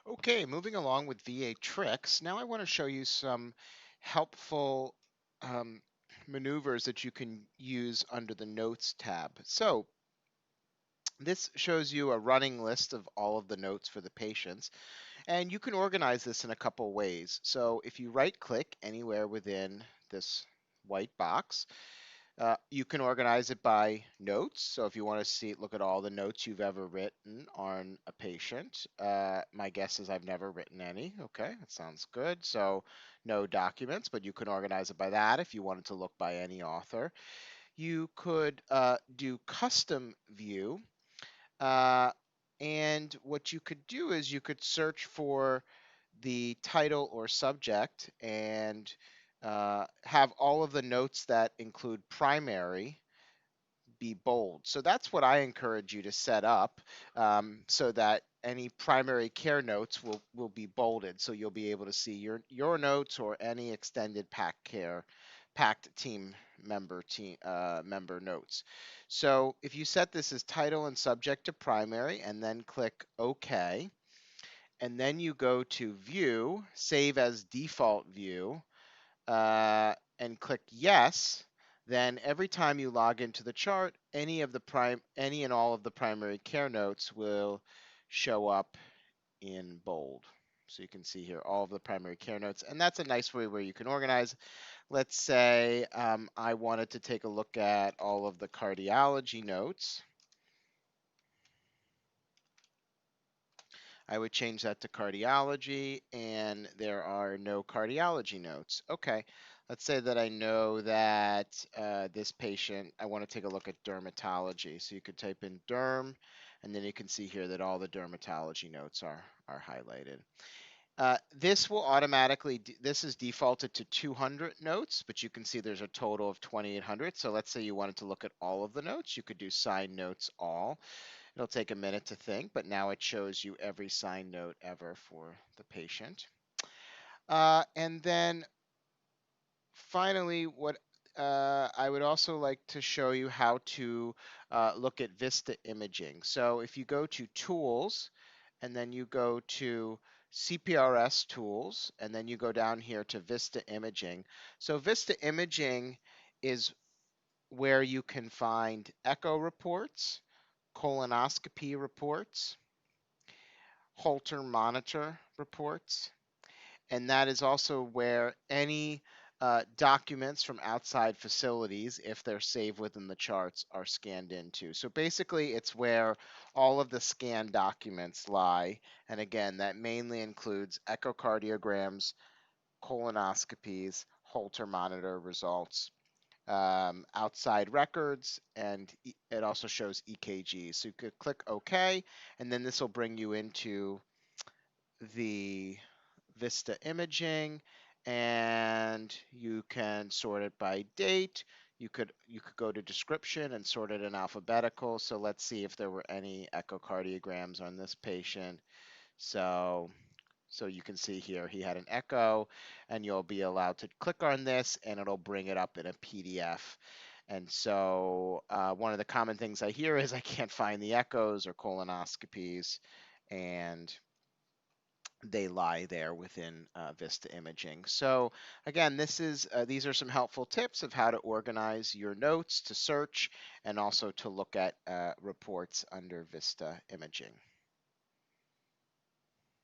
Okay, moving along with VA tricks. Now I want to show you some helpful um, maneuvers that you can use under the Notes tab. So this shows you a running list of all of the notes for the patients, and you can organize this in a couple ways. So if you right click anywhere within this white box, you can organize it by notes. So if you want to look at all the notes you've ever written on a patient, my guess is I've never written any. Okay, that sounds good. So no documents, but you can organize it by that if you wanted to look by any author. You could do custom view. Uh, and what you could do is you could search for the title or subject and have all of the notes that include primary be bold. So that's what I encourage you to set up so that any primary care notes will be bolded. So you'll be able to see your notes or any extended packed team member notes. So if you set this as title and subject to primary and then click OK, and then you go to view, save as default view, and click yes, then every time you log into the chart, any and all of the primary care notes will show up in bold. So you can see here all of the primary care notes, and that's a nice way where you can organize. Let's say I wanted to take a look at all of the cardiology notes. I would change that to cardiology, and there are no cardiology notes. Okay, let's say that I know that this patient, I want to take a look at dermatology. So you could type in derm, and then you can see here that all the dermatology notes are highlighted. This will automatically, this is defaulted to 200 notes, but you can see there's a total of 2,800. So let's say you wanted to look at all of the notes, you could do sign notes all. It'll take a minute to think, but now it shows you every signed note ever for the patient. And then finally, what I would also like to show you how to look at Vista imaging. So if you go to Tools, and then you go to CPRS Tools, and then you go down here to Vista Imaging. So Vista Imaging is where you can find echo reports, colonoscopy reports, Holter monitor reports, and that is also where any documents from outside facilities, if they're saved within the charts, are scanned into. So basically, it's where all of the scanned documents lie. And again, that mainly includes echocardiograms, colonoscopies, Holter monitor results, outside records, and it also shows EKGs. So you could click OK, and then this will bring you into the Vista imaging, and you can sort it by date. You could go to description and sort it in alphabetical. So let's see if there were any echocardiograms on this patient. So so you can see here he had an echo, and you'll be allowed to click on this and it'll bring it up in a PDF. And so one of the common things I hear is I can't find the echoes or colonoscopies, and they lie there within Vista Imaging. So again, these are some helpful tips of how to organize your notes, to search, and also to look at reports under Vista Imaging.